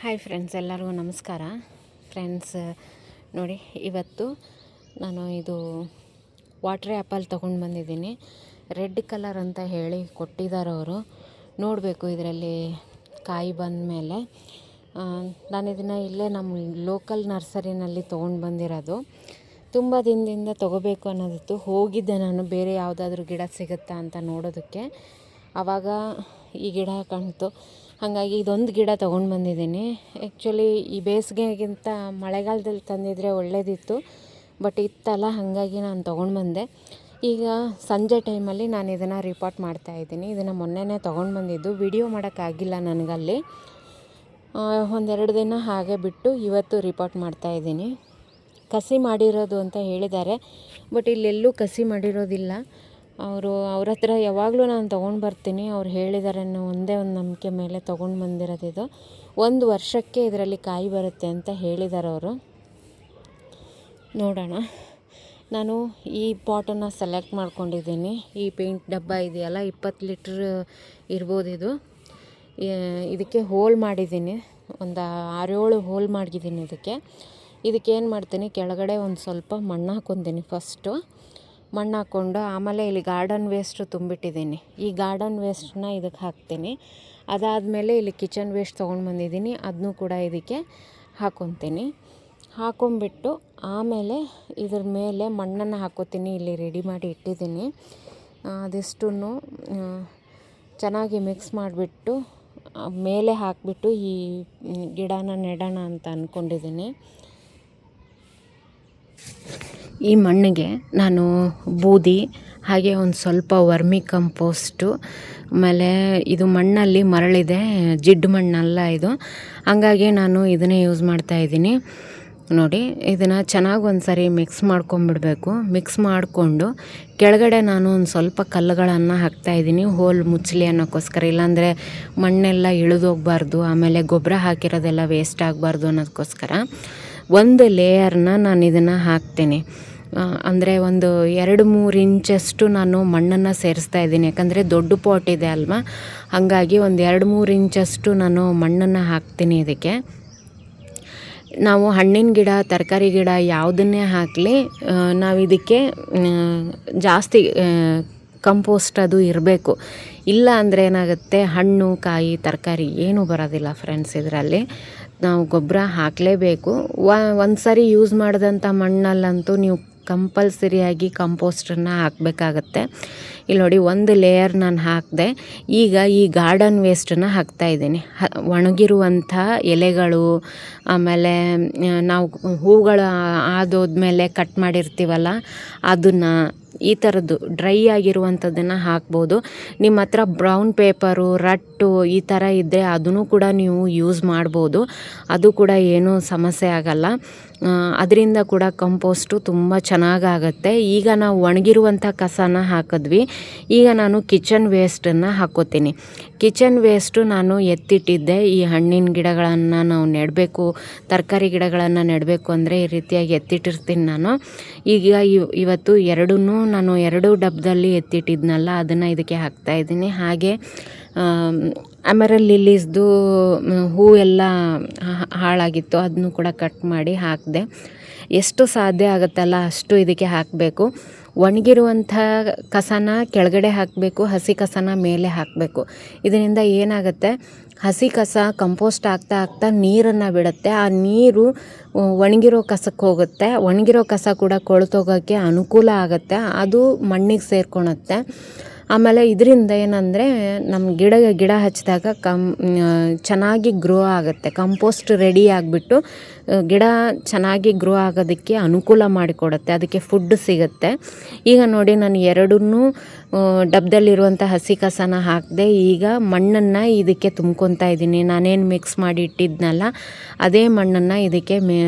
Hi friends, ಎಲ್ಲರಿಗೂ ನಮಸ್ಕಾರ. Friends ನೋಡಿ, ಇವತ್ತು ನಾನು ಇದು ವಾಟರ್ ಆ್ಯಪಲ್ ತೊಗೊಂಡು ಬಂದಿದ್ದೀನಿ. ರೆಡ್ ಕಲರ್ ಅಂತ ಹೇಳಿ ಕೊಟ್ಟಿದ್ದಾರೆ ಅವರು. ನೋಡಬೇಕು ಇದರಲ್ಲಿ ಕಾಯಿ ಬಂದ ಮೇಲೆ. ನಾನು ಇದನ್ನು ಇಲ್ಲೇ ನಮ್ಮ ಲೋಕಲ್ ನರ್ಸರಿನಲ್ಲಿ ತೊಗೊಂಡು ಬಂದಿರೋದು. ತುಂಬ ದಿನದಿಂದ ತೊಗೋಬೇಕು ಅನ್ನೋದಿತ್ತು. ಹೋಗಿದ್ದೆ ನಾನು ಬೇರೆ ಯಾವುದಾದ್ರೂ ಗಿಡ ಸಿಗುತ್ತಾ ಅಂತ ನೋಡೋದಕ್ಕೆ. ಆವಾಗ ಈ ಗಿಡ ಕಾಣ್ತು. ಹಾಗಾಗಿ ಇದೊಂದು ಗಿಡ ತೊಗೊಂಡು ಬಂದಿದ್ದೀನಿ. ಆ್ಯಕ್ಚುಲಿ ಈ ಬೇಸಿಗೆಗಿಂತ ಮಳೆಗಾಲದಲ್ಲಿ ತಂದಿದ್ರೆ ಒಳ್ಳೆಯದಿತ್ತು, ಬಟ್ ಇತ್ತಲ್ಲ, ಹಾಗಾಗಿ ನಾನು ತೊಗೊಂಡು ಬಂದೆ. ಈಗ ಸಂಜೆ ಟೈಮಲ್ಲಿ ನಾನು ಇದನ್ನು ರಿಪೋರ್ಟ್ ಮಾಡ್ತಾಯಿದ್ದೀನಿ. ಇದನ್ನು ಮೊನ್ನೆನೇ ತೊಗೊಂಡು ಬಂದಿದ್ದು. ವಿಡಿಯೋ ಮಾಡೋಕ್ಕಾಗಿಲ್ಲ ನನಗಲ್ಲಿ. ಒಂದೆರಡು ದಿನ ಹಾಗೆ ಬಿಟ್ಟು ಇವತ್ತು ರಿಪೋರ್ಟ್ ಮಾಡ್ತಾಯಿದ್ದೀನಿ. ಕಸಿ ಮಾಡಿರೋದು ಅಂತ ಹೇಳಿದ್ದಾರೆ, ಬಟ್ ಇಲ್ಲೆಲ್ಲೂ ಕಸಿ ಮಾಡಿರೋದಿಲ್ಲ. ಅವ್ರ ಹತ್ರ ಯಾವಾಗಲೂ ನಾನು ತೊಗೊಂಡು ಬರ್ತೀನಿ. ಅವ್ರು ಹೇಳಿದ್ದಾರೆ ಅನ್ನೋ ಒಂದೇ ಒಂದು ನಂಬಿಕೆ ಮೇಲೆ ತೊಗೊಂಡು ಬಂದಿರೋದಿದು. 1 ವರ್ಷಕ್ಕೆ ಇದರಲ್ಲಿ ಕಾಯಿ ಬರುತ್ತೆ ಅಂತ ಹೇಳಿದ್ದಾರೆ ಅವರು. ನೋಡೋಣ. ನಾನು ಈ ಪಾಟನ್ನು ಸೆಲೆಕ್ಟ್ ಮಾಡ್ಕೊಂಡಿದ್ದೀನಿ. ಈ ಪೇಂಟ್ ಡಬ್ಬ ಇದೆಯಲ್ಲ, 20 ಲೀಟ್ರ್ ಇರ್ಬೋದು ಇದು. ಇದಕ್ಕೆ ಹೋಲ್ ಮಾಡಿದ್ದೀನಿ. ಒಂದು 6-7 ಹೋಲ್ ಮಾಡಿದ್ದೀನಿ ಇದಕ್ಕೇನು ಮಾಡ್ತೀನಿ, ಕೆಳಗಡೆ ಒಂದು ಸ್ವಲ್ಪ ಮಣ್ಣು ಹಾಕ್ಕೊತೀನಿ. ಫಸ್ಟು ಮಣ್ಣು ಹಾಕ್ಕೊಂಡು ಆಮೇಲೆ ಇಲ್ಲಿ ಗಾರ್ಡನ್ ವೇಸ್ಟ್ ತುಂಬಿಟ್ಟಿದ್ದೀನಿ. ಈ ಗಾರ್ಡನ್ ವೇಸ್ಟನ್ನ ಇದಕ್ಕೆ ಹಾಕ್ತೀನಿ. ಅದಾದಮೇಲೆ ಇಲ್ಲಿ ಕಿಚನ್ ವೇಸ್ಟ್ ತೊಗೊಂಡು ಬಂದಿದ್ದೀನಿ, ಅದನ್ನೂ ಕೂಡ ಇದಕ್ಕೆ ಹಾಕ್ಕೊತೀನಿ. ಹಾಕ್ಕೊಂಬಿಟ್ಟು ಆಮೇಲೆ ಇದ್ರ ಮೇಲೆ ಮಣ್ಣನ್ನು ಹಾಕ್ಕೋತೀನಿ. ಇಲ್ಲಿ ರೆಡಿ ಮಾಡಿ ಇಟ್ಟಿದ್ದೀನಿ. ಅದಿಷ್ಟನ್ನು ಚೆನ್ನಾಗಿ ಮಿಕ್ಸ್ ಮಾಡಿಬಿಟ್ಟು ಮೇಲೆ ಹಾಕಿಬಿಟ್ಟು ಈ ಗಿಡನ ನೆಡೋಣ ಅಂತ ಅಂದ್ಕೊಂಡಿದ್ದೀನಿ. ಈ ಮಣ್ಣಿಗೆ ನಾನು ಬೂದಿ, ಹಾಗೆ ಒಂದು ಸ್ವಲ್ಪ ವರ್ಮಿ ಕಂಪೋಸ್ಟು, ಆಮೇಲೆ ಇದು ಮಣ್ಣಲ್ಲಿ ಮರಳಿದೆ, ಜಿಡ್ಡು ಮಣ್ಣಲ್ಲ ಇದು. ಹಂಗಾಗಿ ನಾನು ಇದನ್ನೇ ಯೂಸ್ ಮಾಡ್ತಾಯಿದ್ದೀನಿ. ನೋಡಿ, ಇದನ್ನು ಚೆನ್ನಾಗಿ ಒಂದು ಸರಿ ಮಿಕ್ಸ್ ಮಾಡ್ಕೊಂಬಿಡಬೇಕು. ಮಿಕ್ಸ್ ಮಾಡಿಕೊಂಡು ಕೆಳಗಡೆ ನಾನು ಒಂದು ಸ್ವಲ್ಪ ಕಲ್ಲುಗಳನ್ನು ಹಾಕ್ತಾಯಿದ್ದೀನಿ, ಹೋಲ್ ಮುಚ್ಚಲಿ ಅನ್ನೋಕ್ಕೋಸ್ಕರ. ಇಲ್ಲಾಂದರೆ ಮಣ್ಣೆಲ್ಲ ಇಳಿದೋಗ್ಬಾರ್ದು, ಆಮೇಲೆ ಗೊಬ್ಬರ ಹಾಕಿರೋದೆಲ್ಲ ವೇಸ್ಟ್ ಆಗಬಾರ್ದು ಅನ್ನೋದಕ್ಕೋಸ್ಕರ ಒಂದು ಲೇಯರ್ನ ನಾನು ಇದನ್ನು ಹಾಕ್ತೀನಿ. ಅಂದರೆ ಒಂದು 2-3 ಇಂಚಷ್ಟು ನಾನು ಮಣ್ಣನ್ನು ಸೇರಿಸ್ತಾ ಇದ್ದೀನಿ. ಯಾಕಂದರೆ ದೊಡ್ಡ ಪಾಟ್ ಇದೆ ಅಲ್ವಾ, ಹಾಗಾಗಿ ಒಂದು 2-3 ಇಂಚಷ್ಟು ನಾನು ಮಣ್ಣನ್ನು ಹಾಕ್ತೀನಿ ಇದಕ್ಕೆ. ನಾವು ಹಣ್ಣಿನ ಗಿಡ, ತರಕಾರಿ ಗಿಡ ಯಾವುದನ್ನೇ ಹಾಕಲಿ, ನಾವು ಇದಕ್ಕೆ ಜಾಸ್ತಿ ಕಂಪೋಸ್ಟ್ ಅದು ಇರಬೇಕು. ಇಲ್ಲ ಅಂದರೆ ಏನಾಗುತ್ತೆ, ಹಣ್ಣು, ಕಾಯಿ, ತರಕಾರಿ ಏನೂ ಬರೋದಿಲ್ಲ ಫ್ರೆಂಡ್ಸ್. ಇದರಲ್ಲಿ ನಾವು ಗೊಬ್ಬರ ಹಾಕಲೇಬೇಕು. ಒಂದು ಸರಿ ಯೂಸ್ ಮಾಡಿದಂಥ ಮಣ್ಣಲ್ಲಂತೂ ನೀವು ಕಂಪಲ್ಸರಿಯಾಗಿ ಕಂಪೋಸ್ಟನ್ನು ಹಾಕಬೇಕಾಗತ್ತೆ. ಇಲ್ಲಿ ನೋಡಿ, ಒಂದು ಲೇಯರ್ ನಾನು ಹಾಕಿದೆ. ಈಗ ಈ ಗಾರ್ಡನ್ ವೇಸ್ಟನ್ನು ಹಾಕ್ತಾಯಿದ್ದೀನಿ. ಒಣಗಿರುವಂಥ ಎಲೆಗಳು, ಆಮೇಲೆ ನಾವು ಹೂಗಳು ಆದೋದ್ಮೇಲೆ ಕಟ್ ಮಾಡಿರ್ತೀವಲ್ಲ ಅದನ್ನು, ಈ ಥರದ್ದು ಡ್ರೈ ಆಗಿರುವಂಥದ್ದನ್ನು ಹಾಕ್ಬೋದು. ನಿಮ್ಮ ಹತ್ರ ಬ್ರೌನ್ ಪೇಪರು, ರಟ್ಟು ಈ ಥರ ಇದ್ದರೆ ಅದನ್ನು ಕೂಡ ನೀವು ಯೂಸ್ ಮಾಡ್ಬೋದು. ಅದು ಕೂಡ ಏನೂ ಸಮಸ್ಯೆ ಆಗಲ್ಲ. ಅದರಿಂದ ಕೂಡ ಕಂಪೋಸ್ಟು ತುಂಬ ಚೆನ್ನಾಗಾಗತ್ತೆ. ಈಗ ನಾವು ಒಣಗಿರುವಂಥ ಕಸನ ಹಾಕಿದ್ವಿ. ಈಗ ನಾನು ಕಿಚನ್ ವೇಸ್ಟನ್ನು ಹಾಕ್ಕೋತೀನಿ. ಕಿಚನ್ ವೇಸ್ಟು ನಾನು ಎತ್ತಿಟ್ಟಿದ್ದೆ. ಈ ಹಣ್ಣಿನ ಗಿಡಗಳನ್ನು ನಾವು ನೆಡಬೇಕು, ತರಕಾರಿ ಗಿಡಗಳನ್ನು ನೆಡಬೇಕು ಅಂದರೆ ಈ ರೀತಿಯಾಗಿ ಎತ್ತಿಟ್ಟಿರ್ತೀನಿ ನಾನು. ಈಗ ಇವತ್ತು ನಾನು 2 ಡಬ್ಬದಲ್ಲಿ ಎತ್ತಿಟ್ಟಿದ್ನಲ್ಲ, ಅದನ್ನು ಇದಕ್ಕೆ ಹಾಕ್ತಾಯಿದ್ದೀನಿ. ಹಾಗೆ ಅಮೆರಲ್ ಲಿಲ್ಲೀಸ್ದು ಹೂವೆಲ್ಲ ಹಾಳಾಗಿತ್ತು, ಅದನ್ನು ಕೂಡ ಕಟ್ ಮಾಡಿ ಹಾಕಿದೆ. ಎಷ್ಟು ಸಾಧ್ಯ ಆಗುತ್ತಲ್ಲ ಅಷ್ಟು ಇದಕ್ಕೆ ಹಾಕಬೇಕು. ಒಣಗಿರುವಂಥ ಕಸನ ಕೆಳಗಡೆ ಹಾಕಬೇಕು, ಹಸಿ ಕಸನ ಮೇಲೆ ಹಾಕಬೇಕು. ಇದರಿಂದ ಏನಾಗುತ್ತೆ, ಹಸಿ ಕಸ ಕಂಪೋಸ್ಟ್ ಆಗ್ತಾ ನೀರನ್ನು ಬಿಡುತ್ತೆ. ಆ ನೀರು ಒಣಗಿರೋ ಕಸಕ್ಕೆ ಹೋಗುತ್ತೆ. ಒಣಗಿರೋ ಕಸ ಕೂಡ ಕೊಳ್ತೋಗೋಕ್ಕೆ ಅನುಕೂಲ ಆಗುತ್ತೆ. ಅದು ಮಣ್ಣಿಗೆ ಸೇರ್ಕೊಳುತ್ತೆ. ಆಮೇಲೆ ಇದರಿಂದ ಏನಂದರೆ ನಮ್ಮ ಗಿಡ ಹಚ್ಚಿದಾಗ ಚೆನ್ನಾಗಿ ಗ್ರೋ ಆಗುತ್ತೆ. ಕಂಪೋಸ್ಟ್ ರೆಡಿ ಆಗಿಬಿಟ್ಟು ಗಿಡ ಚೆನ್ನಾಗಿ ಗ್ರೋ ಆಗೋದಕ್ಕೆ ಅನುಕೂಲ ಮಾಡಿಕೊಡುತ್ತೆ. ಅದಕ್ಕೆ ಫುಡ್ ಸಿಗುತ್ತೆ. ಈಗ ನೋಡಿ, ನಾನು 2 ಡಬ್ಬದಲ್ಲಿರುವಂಥ ಹಸಿ ಕಸನ ಹಾಕಿದೆ. ಈಗ ಮಣ್ಣನ್ನು ಇದಕ್ಕೆ ತುಂಬ್ಕೊತಾ ಇದ್ದೀನಿ. ನಾನೇನು ಮಿಕ್ಸ್ ಮಾಡಿ ಇಟ್ಟಿದ್ನಲ್ಲ ಅದೇ ಮಣ್ಣನ್ನು ಇದಕ್ಕೆ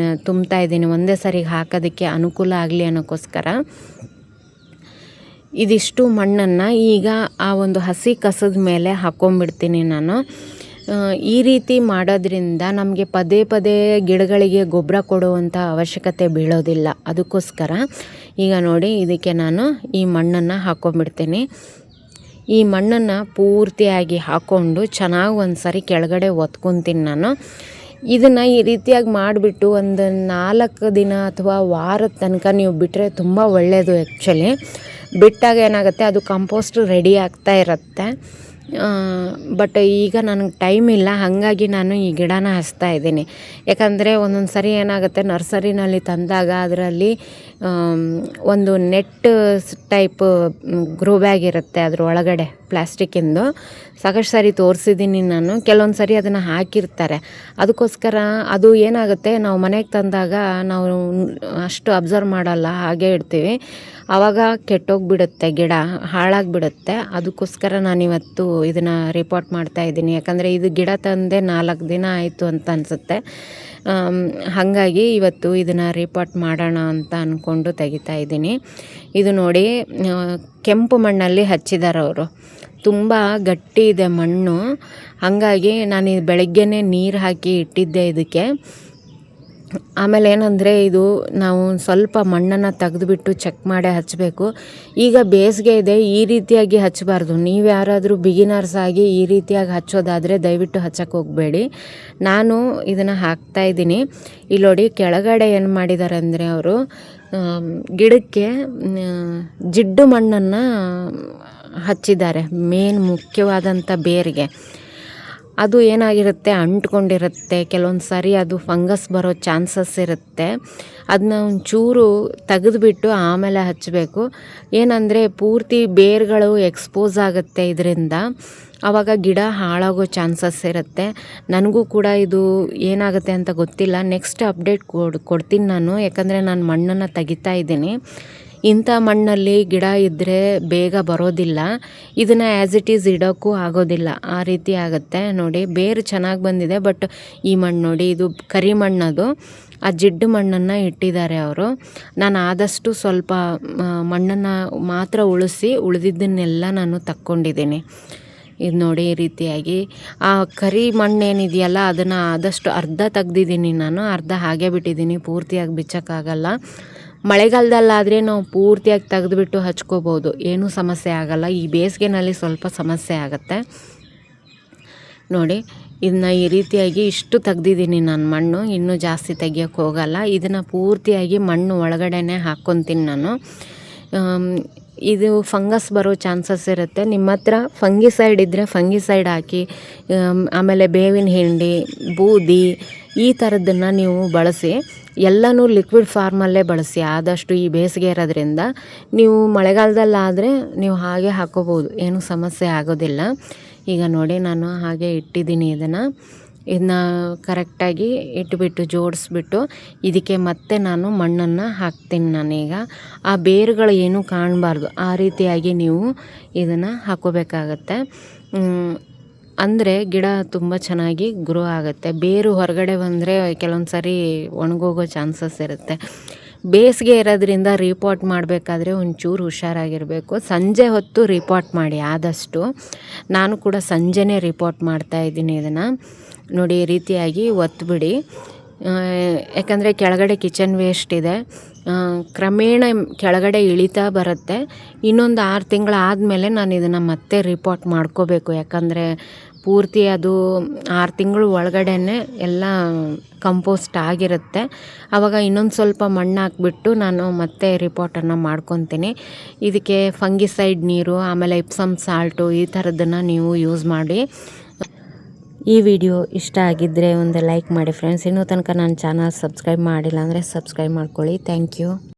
ತುಂಬ್ತಾ ಇದ್ದೀನಿ, ಒಂದೇ ಸರಿ ಹಾಕೋದಕ್ಕೆ ಅನುಕೂಲ ಆಗಲಿ ಅನ್ನೋಕ್ಕೋಸ್ಕರ. ಇದಿಷ್ಟು ಮಣ್ಣನ್ನು ಈಗ ಆ ಒಂದು ಹಸಿ ಕಸದ ಮೇಲೆ ಹಾಕ್ಕೊಂಬಿಡ್ತೀನಿ ನಾನು. ಈ ರೀತಿ ಮಾಡೋದ್ರಿಂದ ನಮಗೆ ಪದೇ ಗಿಡಗಳಿಗೆ ಗೊಬ್ಬರ ಕೊಡುವಂಥ ಅವಶ್ಯಕತೆ ಬೀಳೋದಿಲ್ಲ. ಅದಕ್ಕೋಸ್ಕರ ಈಗ ನೋಡಿ, ಇದಕ್ಕೆ ನಾನು ಈ ಮಣ್ಣನ್ನು ಹಾಕ್ಕೊಂಬಿಡ್ತೀನಿ. ಈ ಮಣ್ಣನ್ನು ಪೂರ್ತಿಯಾಗಿ ಹಾಕ್ಕೊಂಡು ಚೆನ್ನಾಗಿ ಒಂದು ಸರಿ ಕೆಳಗಡೆ ಒತ್ಕೊತೀನಿ ನಾನು. ಇದನ್ನು ಈ ರೀತಿಯಾಗಿ ಮಾಡಿಬಿಟ್ಟು ಒಂದು 4 ದಿನ ಅಥವಾ ವಾರದ ತನಕ ನೀವು ಬಿಟ್ಟರೆ ತುಂಬ ಒಳ್ಳೆಯದು. ಆ್ಯಕ್ಚುಲಿ ಬಿಟ್ಟಾಗ ಏನಾಗುತ್ತೆ, ಅದು ಕಂಪೋಸ್ಟ್ ರೆಡಿ ಆಗ್ತಾ ಇರುತ್ತೆ. ಬಟ್ ಈಗ ನನಗೆ ಟೈಮ್ ಇಲ್ಲ, ಹಾಗಾಗಿ ನಾನು ಈ ಗಿಡನ ಹಚ್ತಾ ಇದ್ದೀನಿ. ಯಾಕಂದರೆ ಒಂದೊಂದು ಸರಿ ಏನಾಗುತ್ತೆ, ನರ್ಸರಿನಲ್ಲಿ ತಂದಾಗ ಅದರಲ್ಲಿ ಒಂದು ನೆಟ್ ಟೈಪ್ ಗ್ರೋ ಬ್ಯಾಗ್ ಇರುತ್ತೆ, ಅದ್ರ ಒಳಗಡೆ ಪ್ಲಾಸ್ಟಿಕ್ಕಿಂದು. ಸಾಕಷ್ಟು ಸಾರಿ ತೋರಿಸಿದ್ದೀನಿ ನಾನು. ಕೆಲವೊಂದು ಸರಿ ಅದನ್ನು ಹಾಕಿರ್ತಾರೆ. ಅದಕ್ಕೋಸ್ಕರ ಅದು ಏನಾಗುತ್ತೆ, ನಾವು ಮನೆಗೆ ತಂದಾಗ ನಾವು ಅಷ್ಟು ಅಬ್ಸರ್ವ್ ಮಾಡಲ್ಲ, ಹಾಗೆ ಇಡ್ತೀವಿ. ಆವಾಗ ಕೆಟ್ಟೋಗಿಬಿಡುತ್ತೆ, ಗಿಡ ಹಾಳಾಗಿಬಿಡುತ್ತೆ. ಅದಕ್ಕೋಸ್ಕರ ನಾನಿವತ್ತು ಇದನ್ನು ರಿಪೋರ್ಟ್ ಮಾಡ್ತಾಯಿದ್ದೀನಿ. ಯಾಕಂದರೆ ಇದು ಗಿಡ ತಂದೆ 4 ದಿನ ಆಯಿತು ಅಂತ ಅನಿಸುತ್ತೆ. ಹಾಗಾಗಿ ಇವತ್ತು ಇದನ್ನು ರಿಪೋರ್ಟ್ ಮಾಡೋಣ ಅಂತ ಅಂದ್ಕೊಂಡು ತೆಗಿತಾ ಇದ್ದೀನಿ. ಇದು ನೋಡಿ, ಕೆಂಪು ಮಣ್ಣಲ್ಲಿ ಹಚ್ಚಿದ್ದಾರೆ ಅವರು. ತುಂಬ ಗಟ್ಟಿ ಇದೆ ಮಣ್ಣು. ಹಾಗಾಗಿ ನಾನು ಬೆಳಗ್ಗೆನೇ ನೀರು ಹಾಕಿ ಇಟ್ಟಿದ್ದೆ ಇದಕ್ಕೆ. ಆಮೇಲೆ ಏನಂದರೆ, ಇದು ನಾವು ಸ್ವಲ್ಪ ಮಣ್ಣನ್ನು ತೆಗೆದುಬಿಟ್ಟು ಚೆಕ್ ಮಾಡೇ ಹಚ್ಚಬೇಕು. ಈಗ ಬೇಸಿಗೆ ಇದೆ, ಈ ರೀತಿಯಾಗಿ ಹಚ್ಚಬಾರ್ದು. ನೀವು ಯಾರಾದರೂ ಬಿಗಿನರ್ಸ್ ಆಗಿ ಈ ರೀತಿಯಾಗಿ ಹಚ್ಚೋದಾದರೆ ದಯವಿಟ್ಟು ಹಚ್ಚಕ್ಕೆ ಹೋಗಬೇಡಿ. ನಾನು ಇದನ್ನು ಹಾಕ್ತಾಯಿದ್ದೀನಿ. ಇಲ್ಲಿ ನೋಡಿ, ಕೆಳಗಡೆ ಏನು ಮಾಡಿದ್ದಾರೆ ಅಂದರೆ ಅವರು ಗಿಡಕ್ಕೆ ಜಿಡ್ಡು ಮಣ್ಣನ್ನು ಹಚ್ಚಿದ್ದಾರೆ, ಮೇನ್ ಮುಖ್ಯವಾದಂಥ ಬೇರಿಗೆ. ಅದು ಏನಾಗಿರುತ್ತೆ, ಅಂಟ್ಕೊಂಡಿರುತ್ತೆ. ಕೆಲವೊಂದು ಸಾರಿ ಅದು ಫಂಗಸ್ ಬರೋ ಚಾನ್ಸಸ್ ಇರುತ್ತೆ. ಅದನ್ನ ಒಂಚೂರು ತೆಗೆದುಬಿಟ್ಟು ಆಮೇಲೆ ಹಚ್ಚಬೇಕು. ಏನಂದರೆ ಪೂರ್ತಿ ಬೇರುಗಳು ಎಕ್ಸ್ಪೋಸ್ ಆಗುತ್ತೆ ಇದರಿಂದ. ಆವಾಗ ಗಿಡ ಹಾಳಾಗೋ ಚಾನ್ಸಸ್ ಇರುತ್ತೆ. ನನಗೂ ಕೂಡ ಇದು ಏನಾಗುತ್ತೆ ಅಂತ ಗೊತ್ತಿಲ್ಲ. ನೆಕ್ಸ್ಟ್ ಅಪ್ಡೇಟ್ ಕೊಡ್ತೀನಿ ನಾನು, ಯಾಕಂದರೆ ನಾನು ಮಣ್ಣನ್ನು ತೆಗಿತಾ ಇದ್ದೀನಿ. ಇಂಥ ಮಣ್ಣಲ್ಲಿ ಗಿಡ ಇದ್ದರೆ ಬೇಗ ಬರೋದಿಲ್ಲ. ಇದನ್ನು ಆ್ಯಸ್ ಇಟ್ ಈಸ್ ಇಡೋಕ್ಕೂ ಆಗೋದಿಲ್ಲ, ಆ ರೀತಿ ಆಗುತ್ತೆ. ನೋಡಿ, ಬೇರು ಚೆನ್ನಾಗಿ ಬಂದಿದೆ. ಬಟ್ ಈ ಮಣ್ಣು ನೋಡಿ, ಇದು ಕರಿ ಮಣ್ಣದು. ಆ ಜಿಡ್ಡು ಮಣ್ಣನ್ನು ಇಟ್ಟಿದ್ದಾರೆ ಅವರು. ನಾನು ಆದಷ್ಟು ಸ್ವಲ್ಪ ಮಣ್ಣನ್ನು ಮಾತ್ರ ಉಳಿಸಿ ಉಳಿದಿದ್ದನ್ನೆಲ್ಲ ನಾನು ತಕ್ಕೊಂಡಿದ್ದೀನಿ. ಇದು ನೋಡಿ, ಈ ರೀತಿಯಾಗಿ ಆ ಕರಿ ಮಣ್ಣೇನಿದೆಯಲ್ಲ ಅದನ್ನು ಆದಷ್ಟು ಅರ್ಧ ತೆಗ್ದಿದ್ದೀನಿ ನಾನು, ಅರ್ಧ ಹಾಗೆ ಬಿಟ್ಟಿದ್ದೀನಿ. ಪೂರ್ತಿಯಾಗಿ ಬಿಚ್ಚೋಕ್ಕಾಗಲ್ಲ. ಮಳೆಗಾಲದಲ್ಲಾದರೆ ನಾವು ಪೂರ್ತಿಯಾಗಿ ತೆಗೆದುಬಿಟ್ಟು ಹಚ್ಕೋಬೋದು, ಏನೂ ಸಮಸ್ಯೆ ಆಗೋಲ್ಲ. ಈ ಬೇಸಿಗೆನಲ್ಲಿ ಸ್ವಲ್ಪ ಸಮಸ್ಯೆ ಆಗುತ್ತೆ. ನೋಡಿ, ಇದನ್ನ ಈ ರೀತಿಯಾಗಿ ಇಷ್ಟು ತೆಗ್ದಿದ್ದೀನಿ ನಾನು ಮಣ್ಣು. ಇನ್ನೂ ಜಾಸ್ತಿ ತೆಗಿಯೋಕ್ಕೆ ಹೋಗಲ್ಲ. ಇದನ್ನು ಪೂರ್ತಿಯಾಗಿ ಮಣ್ಣು ಒಳಗಡೆನೇ ಹಾಕ್ಕೊತೀನಿ ನಾನು. ಇದು ಫಂಗಸ್ ಬರೋ ಚಾನ್ಸಸ್ ಇರುತ್ತೆ. ನಿಮ್ಮ ಹತ್ರ ಫಂಗಿಸೈಡ್ ಇದ್ದರೆ ಫಂಗಿಸೈಡ್ ಹಾಕಿ, ಆಮೇಲೆ ಬೇವಿನ ಹಿಂಡಿ, ಬೂದಿ ಈ ಥರದ್ದನ್ನು ನೀವು ಬಳಸಿ. ಎಲ್ಲನೂ ಲಿಕ್ವಿಡ್ ಫಾರ್ಮಲ್ಲೇ ಬಳಸಿ ಆದಷ್ಟು. ಈ ಬೇಸಿಗೆ ಇರೋದ್ರಿಂದ ನೀವು ಮಳೆಗಾಲದಲ್ಲಾದರೆ ನೀವು ಹಾಗೆ ಹಾಕೋಬೋದು, ಏನೂ ಸಮಸ್ಯೆ ಆಗೋದಿಲ್ಲ. ಈಗ ನೋಡಿ, ನಾನು ಹಾಗೆ ಇಟ್ಟಿದ್ದೀನಿ ಇದನ್ನ ಕರೆಕ್ಟಾಗಿ ಇಟ್ಬಿಟ್ಟು ಜೋಡಿಸ್ಬಿಟ್ಟು ಇದಕ್ಕೆ ಮತ್ತೆ ನಾನು ಮಣ್ಣನ್ನು ಹಾಕ್ತೀನಿ ನಾನೀಗ. ಆ ಬೇರುಗಳು ಏನೂ ಕಾಣಬಾರ್ದು, ಆ ರೀತಿಯಾಗಿ ನೀವು ಇದನ್ನು ಹಾಕೋಬೇಕಾಗತ್ತೆ. ಅಂದರೆ ಗಿಡ ತುಂಬ ಚೆನ್ನಾಗಿ ಗ್ರೋ ಆಗುತ್ತೆ. ಬೇರು ಹೊರಗಡೆ ಬಂದರೆ ಕೆಲವೊಂದು ಸಾರಿ ಒಣಗೋಗೋ ಚಾನ್ಸಸ್ ಇರುತ್ತೆ. ಬೇಸಿಗೆ ಇರೋದ್ರಿಂದ ರಿಪೋರ್ಟ್ ಮಾಡಬೇಕಾದ್ರೆ ಒಂಚೂರು ಹುಷಾರಾಗಿರಬೇಕು. ಸಂಜೆ ಹೊತ್ತು ರಿಪೋರ್ಟ್ ಮಾಡಿ ಆದಷ್ಟು. ನಾನು ಕೂಡ ಸಂಜೆನೇ ರಿಪೋರ್ಟ್ ಮಾಡ್ತಾಯಿದ್ದೀನಿ ಇದನ್ನು. ನೋಡಿ, ಈ ರೀತಿಯಾಗಿ ಒತ್ತಿಬಿಡಿ. ಯಾಕಂದರೆ ಕೆಳಗಡೆ ಕಿಚನ್ ವೇಸ್ಟ್ ಇದೆ, ಕ್ರಮೇಣ ಕೆಳಗಡೆ ಇಳಿತಾ ಬರುತ್ತೆ. ಇನ್ನೊಂದು 6 ತಿಂಗಳಾದಮೇಲೆ ನಾನು ಇದನ್ನು ಮತ್ತೆ ರಿಪೋರ್ಟ್ ಮಾಡ್ಕೋಬೇಕು. ಯಾಕಂದರೆ ಪೂರ್ತಿ ಅದು 6 ತಿಂಗಳು ಒಳಗಡೆ ಎಲ್ಲ ಕಂಪೋಸ್ಟ್ ಆಗಿರುತ್ತೆ. ಆವಾಗ ಇನ್ನೊಂದು ಸ್ವಲ್ಪ ಮಣ್ಣು ಹಾಕ್ಬಿಟ್ಟು ನಾನು ಮತ್ತೆ ರಿಪೋರ್ಟನ್ನು ಮಾಡ್ಕೊತೀನಿ. ಇದಕ್ಕೆ ಫಂಗಿಸೈಡ್ ನೀರು, ಆಮೇಲೆ ಇಪ್ಸಮ್ ಸಾಲ್ಟು ಈ ಥರದ್ದನ್ನು ನೀವು ಯೂಸ್ ಮಾಡಿ. ಈ ವಿಡಿಯೋ ಇಷ್ಟ ಆಗಿದ್ದರೆ ಒಂದು ಲೈಕ್ ಮಾಡಿ ಫ್ರೆಂಡ್ಸ್. ಇನ್ನೂ ತನಕ ನನ್ನ ಚಾನಲ್ ಸಬ್ಸ್ಕ್ರೈಬ್ ಮಾಡಿಲ್ಲ ಅಂದರೆ ಸಬ್ಸ್ಕ್ರೈಬ್ ಮಾಡ್ಕೊಳ್ಳಿ. Thank you.